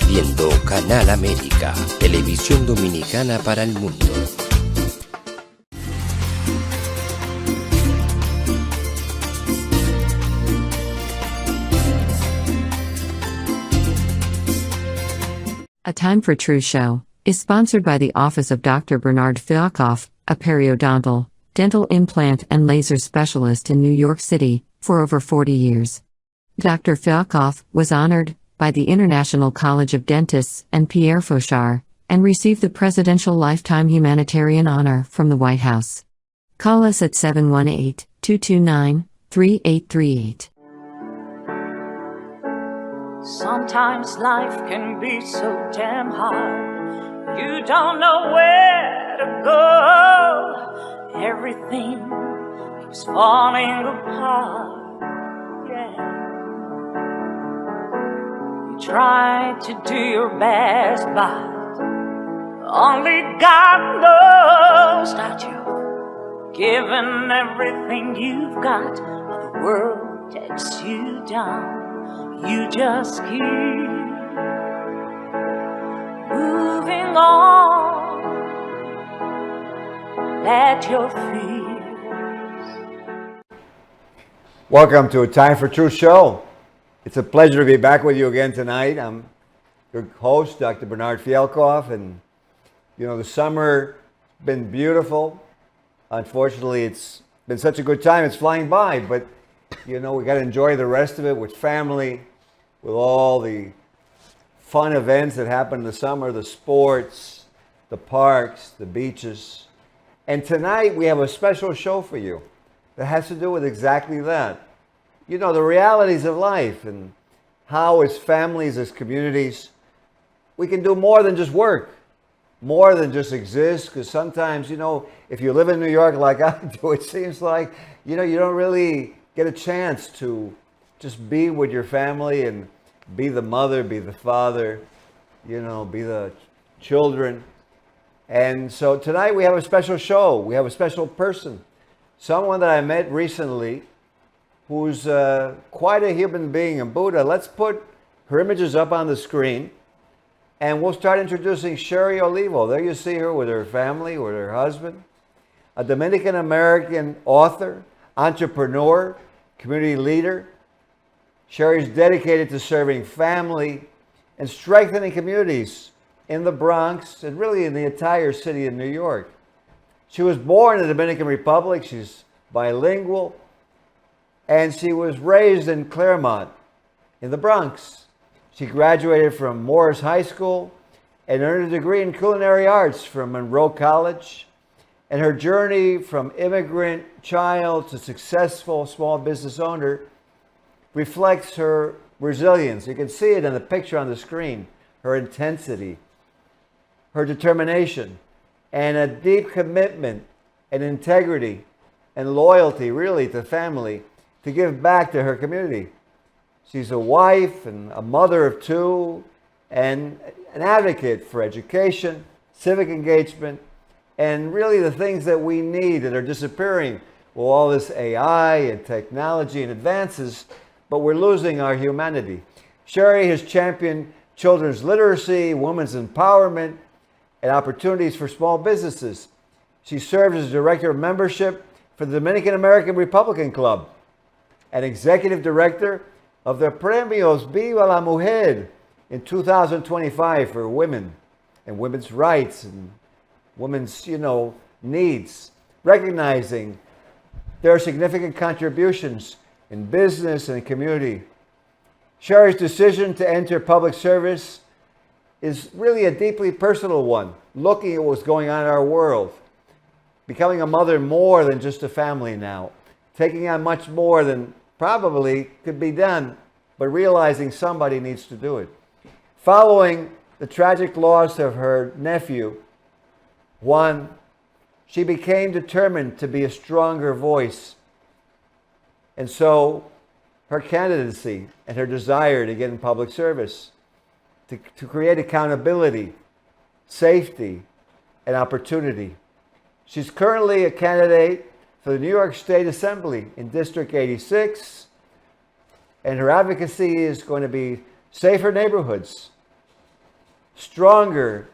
viendo Canal América, televisión dominicana para el mundo. A Time for True show is sponsored by the Office of Dr. Bernard Fialkoff, a periodontal, dental implant and laser specialist in New York City, for over 40 years. Dr. Fialkoff was honored by the International College of Dentists and Pierre Fauchard, and received the Presidential Lifetime Humanitarian Honor from the White House. Call us at 718-229-3838. Sometimes life can be so damn hard, you don't know where to go. Everything keeps falling apart, yeah. You try to do your best, but only God knows that you've given everything you've got, but the world takes you down. You just keep moving on. Let your fears. Welcome to A Time for Truth show. It's a pleasure to be back with you again tonight. I'm your host, Dr. Bernard Fialkoff, and you know, the summer has been beautiful. Unfortunately, it's been such a good time, it's flying by, but you know, we got to enjoy the rest of it with family, with all the fun events that happen in the summer, the sports, the parks, the beaches. And tonight we have a special show for you that has to do with exactly that. You know, the realities of life and how as families, as communities, we can do more than just work, more than just exist. Because sometimes, you know, if you live in New York like I do, it seems like, you know, you don't really get a chance to just be with your family and be the mother, be the father, you know, be the children. And so tonight we have a special show. We have a special person, someone that I met recently who's quite a human being and Buddha. Let's put her images up on the screen and we'll start introducing Sherry Olivo. There you see her with her family, with her husband, a Dominican American author, entrepreneur, community leader. Sherry is dedicated to serving family and strengthening communities in the Bronx and really in the entire city of New York. She was born in the Dominican Republic. She's bilingual. And she was raised in Claremont in the Bronx. She graduated from Morris High School and earned a degree in culinary arts from Monroe College. And her journey from immigrant child to successful small business owner reflects her resilience. You can see it in the picture on the screen, her intensity, her determination, and a deep commitment and integrity and loyalty really to family to give back to her community. She's a wife and a mother of two and an advocate for education, civic engagement, and really the things that we need that are disappearing with all this AI and technology and advances, but we're losing our humanity. Sherry has championed children's literacy, women's empowerment, and opportunities for small businesses. She serves as Director of Membership for the Dominican American Republican Club and Executive Director of the Premios Viva la Mujer in 2025 for women and women's rights and women's, you know, needs, recognizing their significant contributions in business and community. Sherry's decision to enter public service is really a deeply personal one, looking at what's going on in our world, becoming a mother more than just a family now, taking on much more than probably could be done, but realizing somebody needs to do it. Following the tragic loss of her nephew, Juan, she became determined to be a stronger voice. And so her candidacy and her desire to get in public service, to create accountability, safety, and opportunity. She's currently a candidate for the New York State Assembly in District 86, and her advocacy is going to be safer neighborhoods, stronger,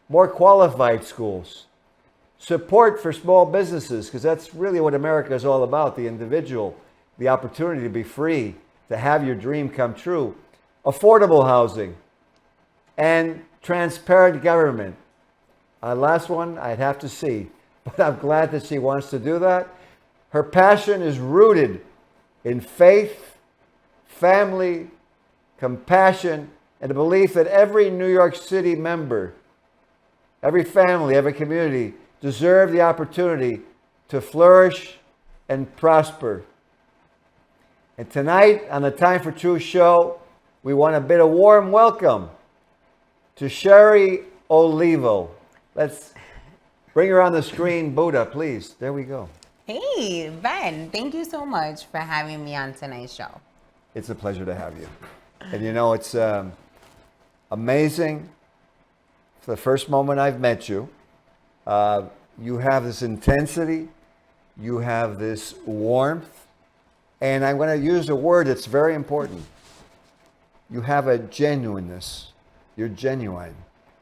more qualified schools, support for small businesses, because that's really what America is all about, the individual, the opportunity to be free, to have your dream come true, affordable housing, and transparent government. Last one, I'd have to see, but I'm glad that she wants to do that. Her passion is rooted in faith, family, compassion, and the belief that every New York City member, every family, every community deserve the opportunity to flourish and prosper. And tonight on the Time for Truth show, we want to bid a warm welcome to Sherry Olivo. Let's bring her on the screen. Buddha, please. There we go. Hey, Ben, thank you so much for having me on tonight's show. It's a pleasure to have you. And you know, it's amazing. For the first moment I've met you, you have this intensity, you have this warmth, and I'm going to use a word that's very important. You have a genuineness. You're genuine.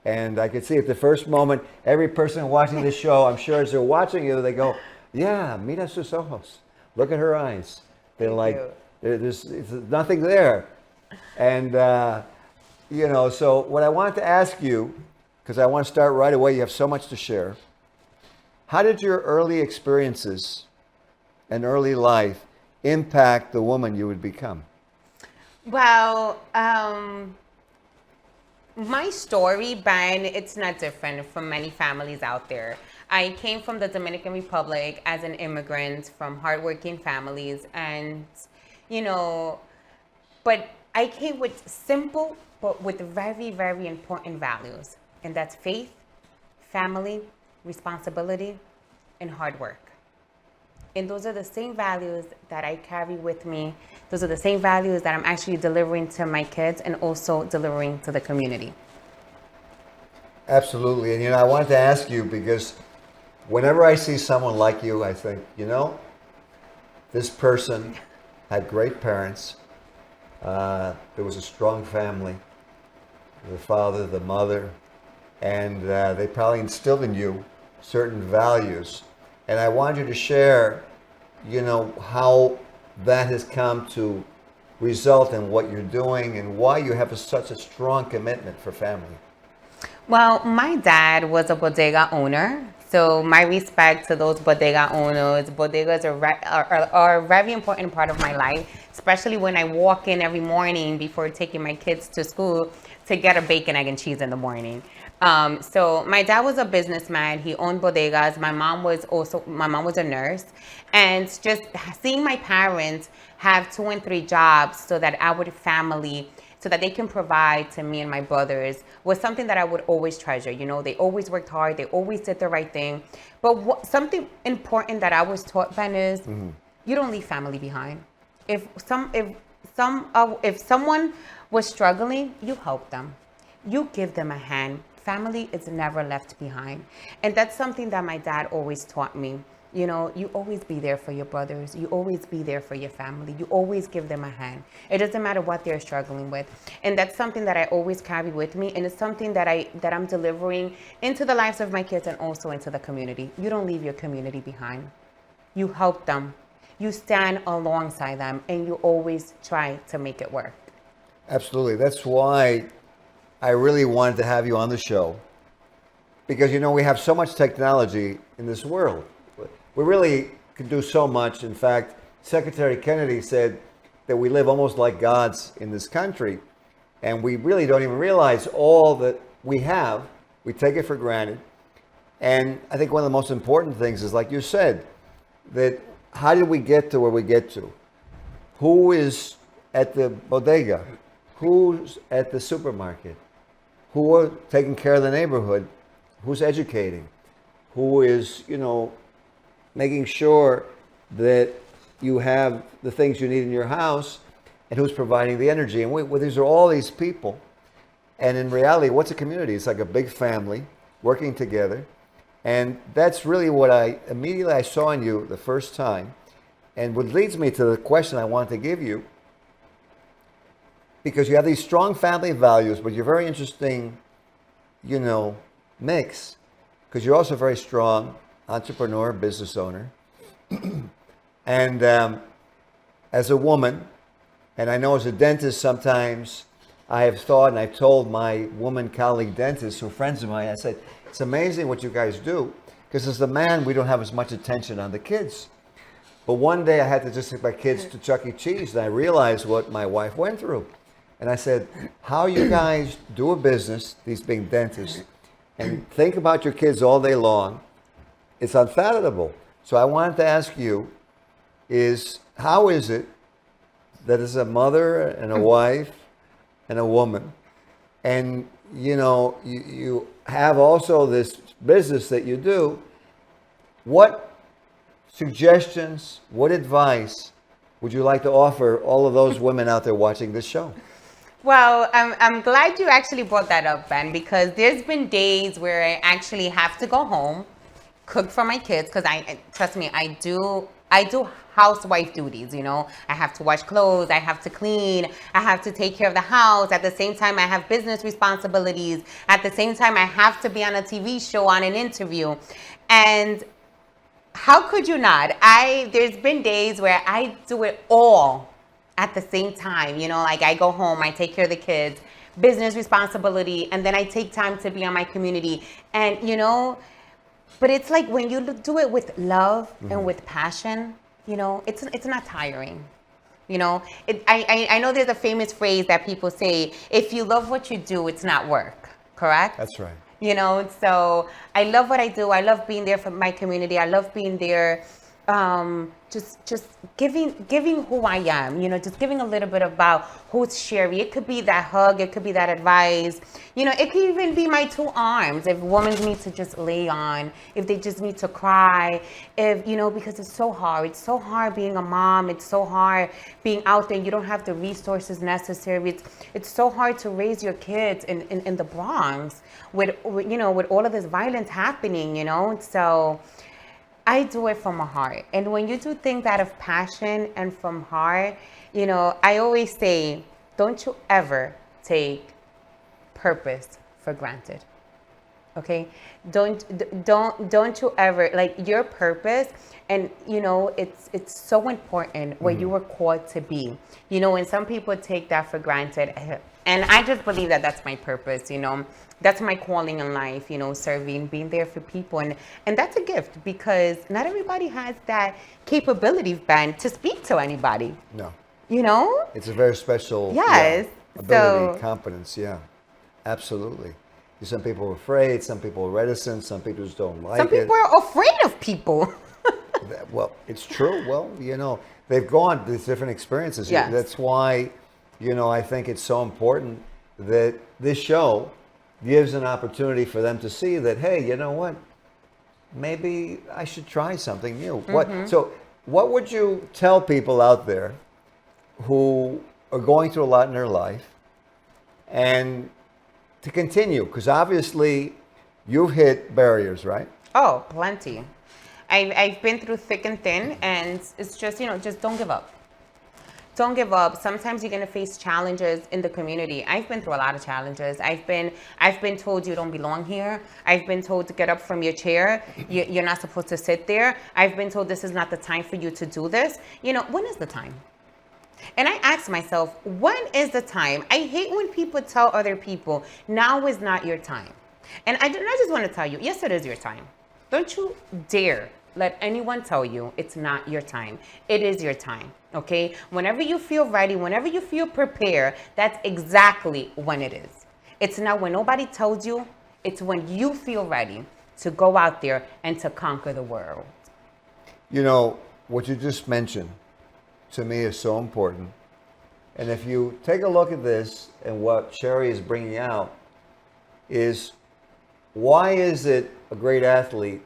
And I could see at the first moment, every person watching this show, I'm sure as they're watching you, they go, yeah, mira sus ojos. Look at her eyes. They're like, there's nothing there. And, you know, so what I wanted to ask you, because I want to start right away, you have so much to share. How did your early experiences and early life impact the woman you would become? Well, my story, Ben, it's not different from many families out there. I came from the Dominican Republic as an immigrant from hardworking families, and, you know, but I came with simple but with very, very important values, and that's faith, family, responsibility, and hard work. And those are the same values that I carry with me. Those are the same values that I'm actually delivering to my kids and also delivering to the community. Absolutely. And, you know, I wanted to ask you because whenever I see someone like you, I think, you know, this person had great parents. There was a strong family, the father, the mother, and they probably instilled in you certain values. And I wanted you to share, you know, how that has come to result in what you're doing and why you have such a strong commitment for family. Well, my dad was a bodega owner. So my respect to those bodega owners. Bodegas are a very important part of my life, especially when I walk in every morning before taking my kids to school to get a bacon, egg, and cheese in the morning. So my dad was a businessman. He owned bodegas. My mom was a nurse. And just seeing my parents have 2 and 3 jobs so that our family, so that they can provide to me and my brothers, was something that I would always treasure. You know, they always worked hard. They always did the right thing. But something important that I was taught, Ben, is you don't leave family behind. If someone was struggling, you help them. You give them a hand. Family is never left behind. And that's something that my dad always taught me. You know, you always be there for your brothers. You always be there for your family. You always give them a hand. It doesn't matter what they're struggling with. And that's something that I always carry with me. And it's something that I'm delivering into the lives of my kids and also into the community. You don't leave your community behind. You help them. You stand alongside them, and you always try to make it work. Absolutely. That's why I really wanted to have you on the show. Because, you know, we have so much technology in this world. We really could do so much. In fact, Secretary Kennedy said that we live almost like gods in this country. And we really don't even realize all that we have. We take it for granted. And I think one of the most important things is, like you said, that how did we get to where we get to? Who is at the bodega? Who's at the supermarket? Who are taking care of the neighborhood? Who's educating? Who is, you know, making sure that you have the things you need in your house, and who's providing the energy? And these are all these people. And in reality, what's a community? It's like a big family working together. And that's really what I saw in you the first time. And what leads me to the question I wanted to give you. because you have these strong family values, but you're very interesting, mix, because you're also a very strong entrepreneur, business owner. And as a woman, and I know as a dentist, sometimes I have thought, and I've told my woman colleague dentists who are friends of mine, I said, it's amazing what you guys do, because as a man, we don't have as much attention on the kids. But one day I had to just take my kids to Chuck E. Cheese, and I realized what my wife went through. And I said, how you guys do a business, these being dentists, and think about your kids all day long, it's unfathomable. So I wanted to ask you, how is it that as a mother and a wife and a woman, and you have also this business that you do, what suggestions, what advice would you like to offer all of those women out there watching this show? Well, I'm glad you actually brought that up, Ben, because there's been days where I actually have to go home, cook for my kids, because trust me, I do housewife duties, I have to wash clothes, I have to clean, I have to take care of the house. At the same time, I have business responsibilities. At the same time, I have to be on a TV show, on an interview. And how could you not? There's been days where I do it all at the same time. Like I go home, I take care of the kids, business responsibility, and then I take time to be on my community. And, but it's like when you do it with love and with passion, it's not tiring. I know there's a famous phrase that people say, if you love what you do, it's not work, correct? That's right. So I love what I do. I love being there for my community. I love being there, just giving who I am, just giving a little bit about who's Sherry. It could be that hug. It could be that advice. It could even be my two arms. If women need to just lay on, if they just need to cry, because it's so hard. It's so hard being a mom. It's so hard being out there. You don't have the resources necessary. It's so hard to raise your kids in the Bronx with all of this violence happening, So I do it from my heart. And when you do things out of passion and from heart, I always say, don't you ever take purpose for granted. Okay? Don't you ever, like your purpose, and it's so important where you were called to be. And some people take that for granted. And I just believe that that's my purpose, That's my calling in life, serving, being there for people. And that's a gift, because not everybody has that capability, Ben, to speak to anybody. No. It's a very special ability, competence, absolutely. Some people are afraid, some people are reticent, some people just don't like it. Some people are afraid of people. Well, it's true. Well, they've gone these different experiences. Yes. That's why, I think it's so important that this show gives an opportunity for them to see that, hey, you know what? Maybe I should try something new. What would you tell people out there who are going through a lot in their life and to continue? Because obviously you've hit barriers, right? Oh, plenty. I've been through thick and thin, and it's just, just don't give up. Don't give up. Sometimes you're going to face challenges in the community. I've been through a lot of challenges. I've been told you don't belong here. I've been told to get up from your chair. You're not supposed to sit there. I've been told this is not the time for you to do this. When is the time? And I ask myself, when is the time? I hate when people tell other people, now is not your time. And I just want to tell you, yes, it is your time. Don't you dare let anyone tell you it's not your time. It is your time, okay? Whenever you feel ready, whenever you feel prepared, that's exactly when it is. It's not when nobody tells you, it's when you feel ready to go out there and to conquer the world. What you just mentioned to me is so important. And if you take a look at this and what Sherry is bringing out is, why is it a great athlete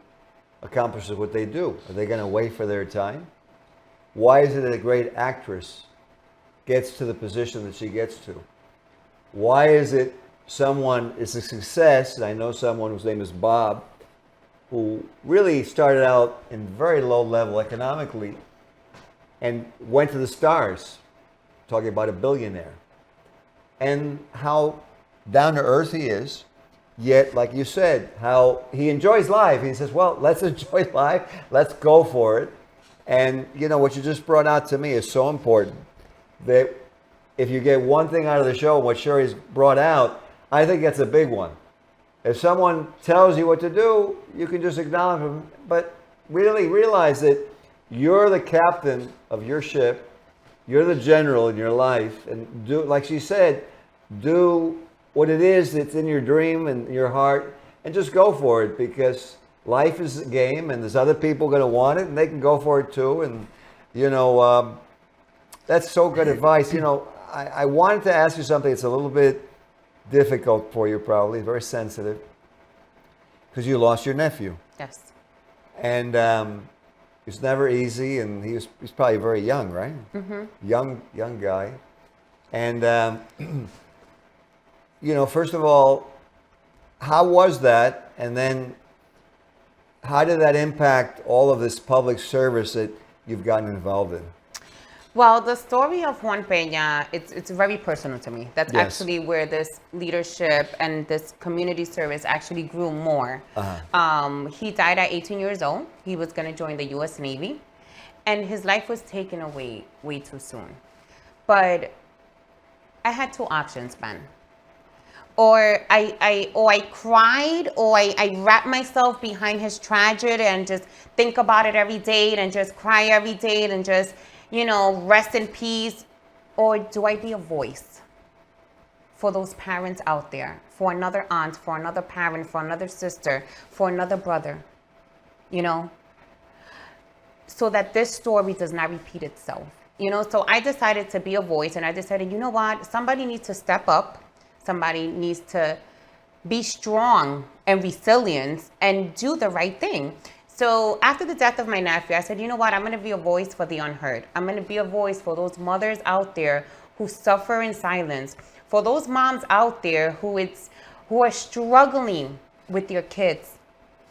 accomplishes what they do? Are they going to wait for their time? Why is it that a great actress gets to the position that she gets to? Why is it someone is a success? And I know someone whose name is Bob, who really started out in very low level economically and went to the stars, talking about a billionaire. and how down to earth he is. Yet, like you said, how he enjoys life. He says, well, let's enjoy life. Let's go for it. And, you know, what you just brought out to me is so important. That if you get one thing out of the show, what Sherry's brought out, I think that's a big one. If someone tells you what to do, you can just acknowledge them. But really realize that you're the captain of your ship. You're the general in your life. And do, like she said, do what it is that's in your dream and your heart, and just go for it, because life is a game and there's other people going to want it and they can go for it too. And, you know, that's so good advice. You know, I wanted to ask you something that's a little bit difficult for you, probably, very sensitive, because you lost your nephew. Yes. And it's never easy, and he's probably very young, right? Mm-hmm. Young guy. And, you know, first of all, how was that? And then how did that impact all of this public service that you've gotten involved in? Well, the story of Juan Peña, it's very personal to me. That's Yes. actually where this leadership and this community service actually grew more. He died at 18 years old. He was going to join the U.S. Navy, and his life was taken away way too soon. But I had two options, Ben. Or I cried, or I wrapped myself behind his tragedy and just think about it every day and just cry every day and just, you know, rest in peace. Or do I be a voice for those parents out there, for another aunt, for another parent, for another sister, for another brother, you know, so that this story does not repeat itself, you know? So I decided to be a voice, and I decided, you know what, somebody needs to step up. Somebody needs to be strong and resilient and do the right thing. So after the death of my nephew, I said, you know what? I'm going to be a voice for the unheard. I'm going to be a voice for those mothers out there who suffer in silence, for those moms out there who are struggling with their kids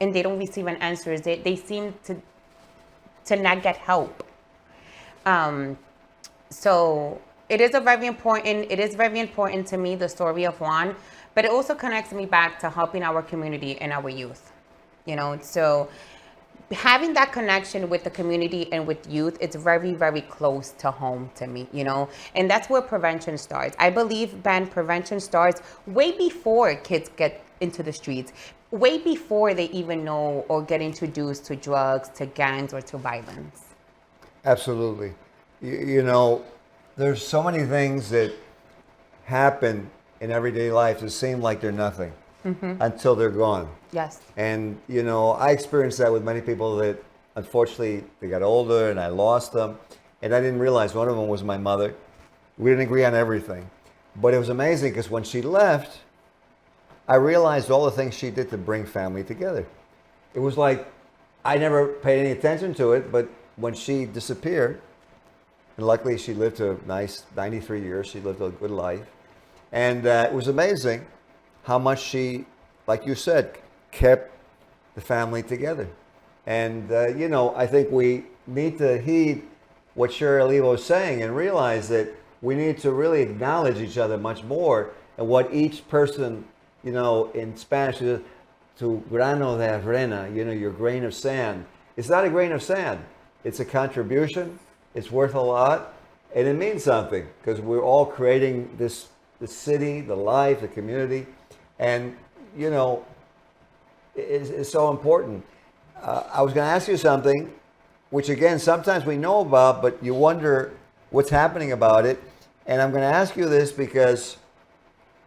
and they don't receive an answer. They seem to not get help. So it is very important to me, the story of Juan, but it also connects me back to helping our community and our youth, you know. So having that connection with the community and with youth, it's very, very close to home to me, you know, and that's where prevention starts. I believe, Ben, prevention starts way before kids get into the streets, way before they even know or get introduced to drugs, to gangs, or to violence. Absolutely. You know, there's so many things that happen in everyday life that seem like they're nothing until they're gone. Yes. And, you know, I experienced that with many people that, unfortunately, they got older and I lost them. And I didn't realize one of them was my mother. We didn't agree on everything. But it was amazing because when she left, I realized all the things she did to bring family together. It was like I never paid any attention to it, but when she disappeared, and luckily she lived to a nice 93 years, she lived a good life. And it was amazing how much she, like you said, kept the family together. And, you know, I think we need to heed what Sherry Olivo is saying and realize that we need to really acknowledge each other much more, and what each person, you know, in Spanish, tu grano de arena, you know, your grain of sand. It's not a grain of sand. It's a contribution. It's worth a lot, and it means something because we're all creating the city, the life, the community, and, you know, it's so important. I was going to ask you something, which again, sometimes we know about, but you wonder what's happening about it. And I'm going to ask you this because,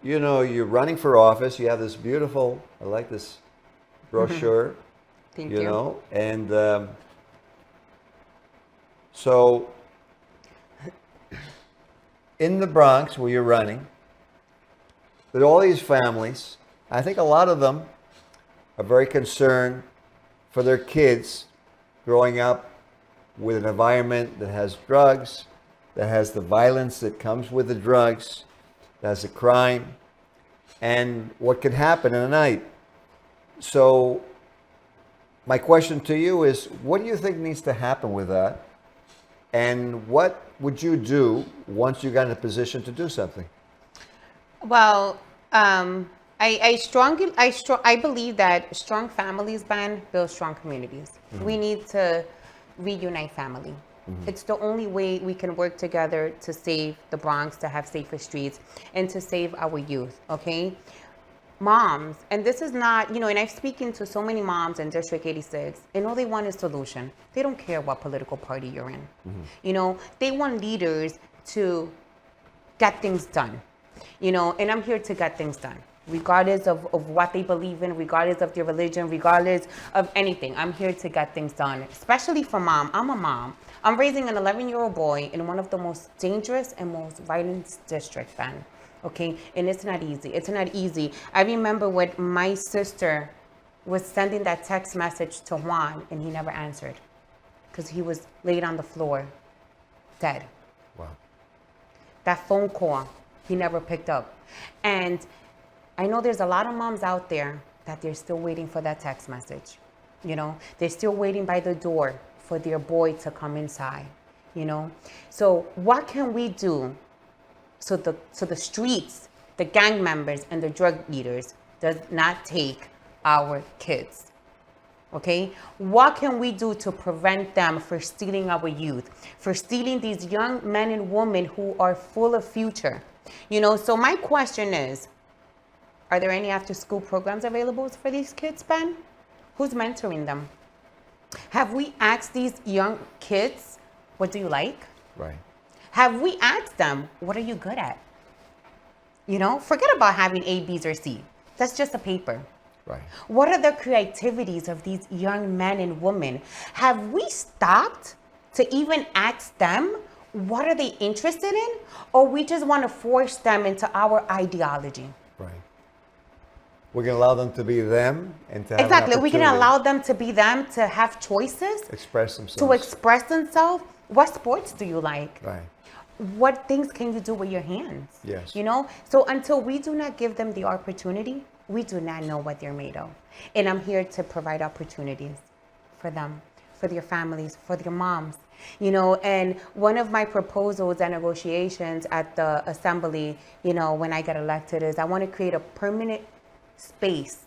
you know, you're running for office. You have this beautiful, I like this brochure. Thank you. You know, and so in the Bronx where you're running, with all these families, I think a lot of them are very concerned for their kids growing up with an environment that has drugs, that has the violence that comes with the drugs, that has the crime, and what could happen in a night. So my question to you is, what do you think needs to happen with that? And what would you do once you got in a position to do something? Well, I believe that strong families, build strong communities. We need to reunite family. It's the only way we can work together to save the Bronx, to have safer streets, and to save our youth, okay? Moms, and this is not, and I've spoken to so many moms in District 86, and all they want is solution. They don't care what political party you're in. They want leaders to get things done, and I'm here to get things done. Regardless of what they believe in, regardless of their religion, regardless of anything. I'm here to get things done, especially for mom. I'm a mom. I'm raising an 11-year-old boy in one of the most dangerous and most violent districts, okay? And it's not easy. It's not easy. I remember when my sister was sending that text message to Juan, and he never answered because he was laid on the floor, dead. Wow. That phone call, he never picked up. And I know there's a lot of moms out there that they're still waiting for that text message. They're still waiting by the door for their boy to come inside, So what can we do so the streets, the gang members, and the drug leaders does not take our kids? Okay? What can we do to prevent them from stealing our youth, for stealing these young men and women who are full of future? So my question is, are there any after-school programs available for these kids, Ben? Who's mentoring them? Have we asked these young kids, what do you like? Right. Have we asked them, what are you good at? Forget about having A, B's, or C. That's just a paper. Right. What are the creativities of these young men and women? Have we stopped to even ask them, what are they interested in? Or we just want to force them into our ideology? Right. We can allow them to be them and to have exactly. We can allow them to be them, to have choices, express themselves. To express themselves. What sports do you like? Right. What things can you do with your hands? Yes. So until we do not give them the opportunity, we do not know what they're made of. And I'm here to provide opportunities for them, for their families, for their moms. And one of my proposals and negotiations at the assembly, when I get elected, is I want to create a permanent space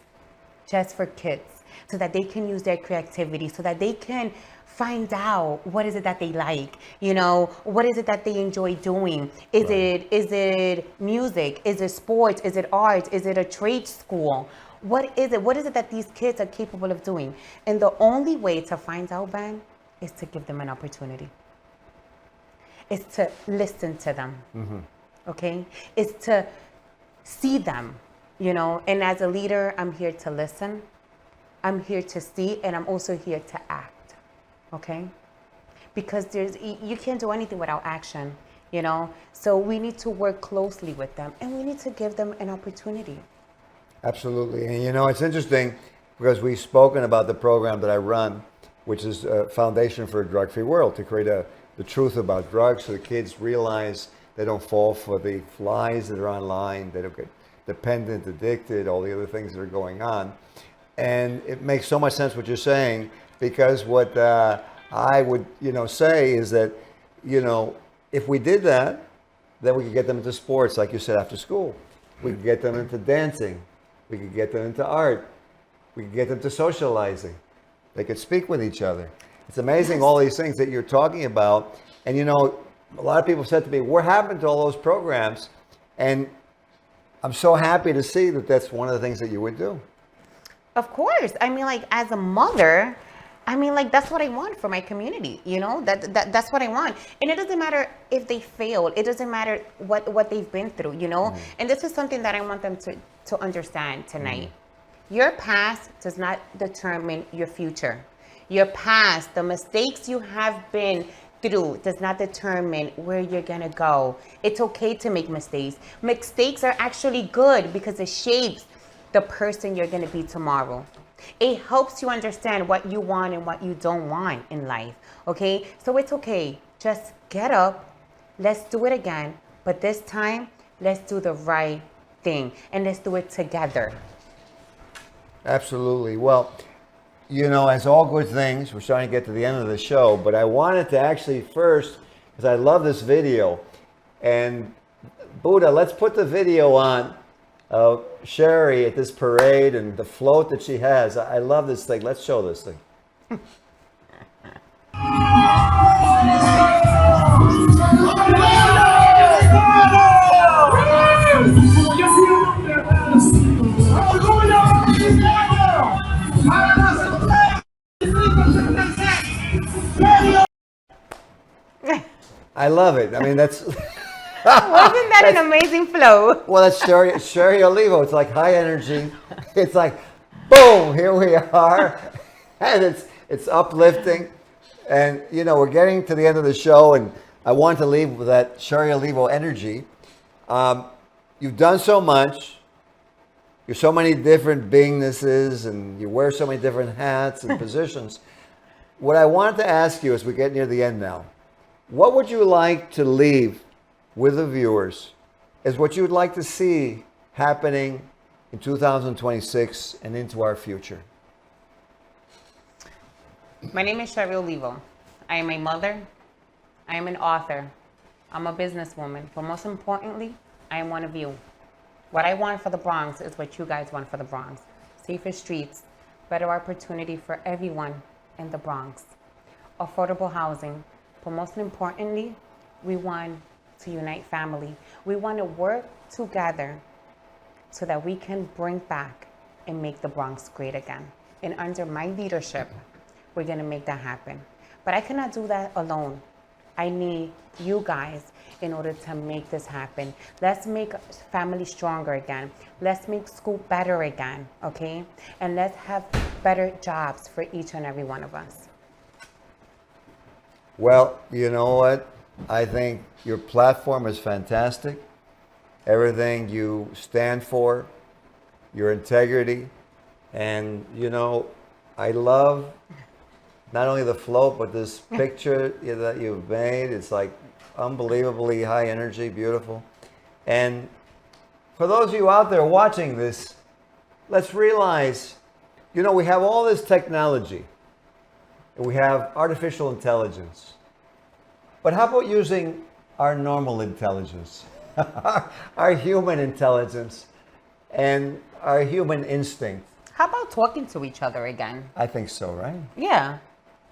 just for kids so that they can use their creativity, so that they can find out what is it that they like, what is it that they enjoy doing. Is it music? Is it sports? Is it art? Is it a trade school? What is it that these kids are capable of doing? And the only way to find out, Ben, is to give them an opportunity. It's to listen to them. Okay? It's to see them. And as a leader, I'm here to listen, I'm here to see, and I'm also here to act, okay? Because you can't do anything without action, So we need to work closely with them, and we need to give them an opportunity. Absolutely. And it's interesting because we've spoken about the program that I run, which is a Foundation for a Drug-Free World, to create the truth about drugs so the kids realize they don't fall for the flies that are online, they don't get dependent, addicted, all the other things that are going on. And it makes so much sense what you're saying, because what I would, say is that, if we did that, then we could get them into sports, like you said, after school. We could get them into dancing. We could get them into art. We could get them to socializing. They could speak with each other. It's amazing, all these things that you're talking about. And, a lot of people said to me, what happened to all those programs? And I'm so happy to see that that's one of the things that you would do. Of course. As a mother, that's what I want for my community. That's what I want. And it doesn't matter if they failed. It doesn't matter what they've been through, And this is something that I want them to understand tonight. Your past does not determine your future. Your past, the mistakes you have been through, does not determine where you're gonna go. It's okay to make mistakes. Mistakes are actually good because it shapes the person you're gonna be tomorrow. It helps you understand what you want and what you don't want in life, okay? So it's okay. Just get up. Let's do it again. But this time, let's do the right thing. And let's do it together. Absolutely. Well, as all good things, we're starting to get to the end of the show, but I wanted to actually first, because I love this video, and Buddha, let's put the video on of Sherry at this parade and the float that she has. I love this thing. Let's show this thing. I love it. I mean, that's... Wasn't that an amazing flow? Well, that's Sherry Olivo. It's like high energy. It's like, boom, here we are. And it's uplifting. And, you know, we're getting to the end of the show, and I want to leave with that Sherry Olivo energy. You've done so much. You're so many different beingnesses, and you wear so many different hats and positions. What I wanted to ask you as we get near the end now, what would you like to leave with the viewers as what you would like to see happening in 2026 and into our future? My name is Sherry Olivo. I am a mother. I am an author. I'm a businesswoman. But most importantly, I am one of you. What I want for the Bronx is what you guys want for the Bronx. Safer streets, better opportunity for everyone in the Bronx, affordable housing. But most importantly, we want to unite family. We want to work together so that we can bring back and make the Bronx great again. And under my leadership, we're going to make that happen. But I cannot do that alone. I need you guys in order to make this happen. Let's make family stronger again. Let's make school better again, okay? And let's have better jobs for each and every one of us. Well, you know what? I think your platform is fantastic. Everything you stand for, your integrity. And, you know, I love not only the float, but this picture that you've made. It's like unbelievably high energy, beautiful. And for those of you out there watching this, let's realize, you know, we have all this technology. And we have artificial intelligence. But how about using our normal intelligence, our human intelligence, and our human instinct? How about talking to each other again? I think so, right? Yeah.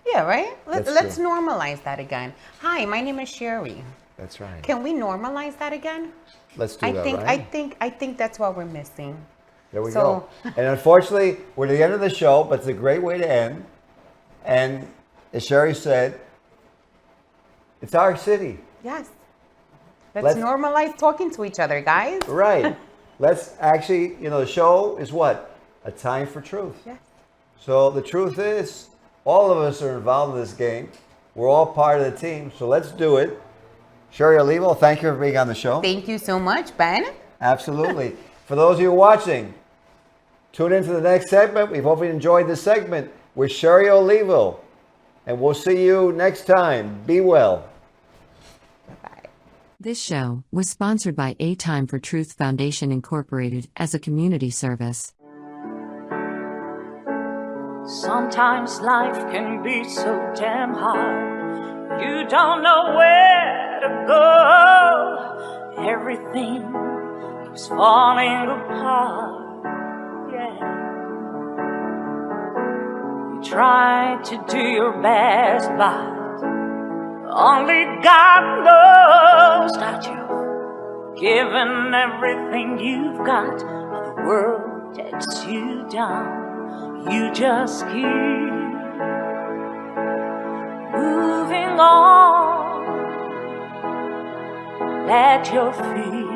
Yeah, right? Let's true. normalize that again. Hi, my name is Sherry. That's right. Can we normalize that again? Let's do that, right? I think that's what we're missing. There we go. And unfortunately, we're at the end of the show, but it's a great way to end. And as Sherry said, it's our city. Yes. Let's normalize talking to each other, guys. Right. Let's actually, you know, the show is what? A time for truth. Yes. So the truth is, all of us are involved in this game. We're all part of the team. So let's do it. Sherry Olivo, thank you for being on the show. Thank you so much, Ben. Absolutely. For those of you watching, tune into the next segment. We hope you enjoyed this segment with Sherry Olivo. And we'll see you next time. Be well. Bye. This show was sponsored by A Time for Truth Foundation Incorporated as a community service. Sometimes life can be so damn hard. You don't know where to go. Everything keeps falling apart. Yeah. You try to do your best, but only God knows that you've given everything you've got. But the world takes you down. You just keep moving on. Let your feet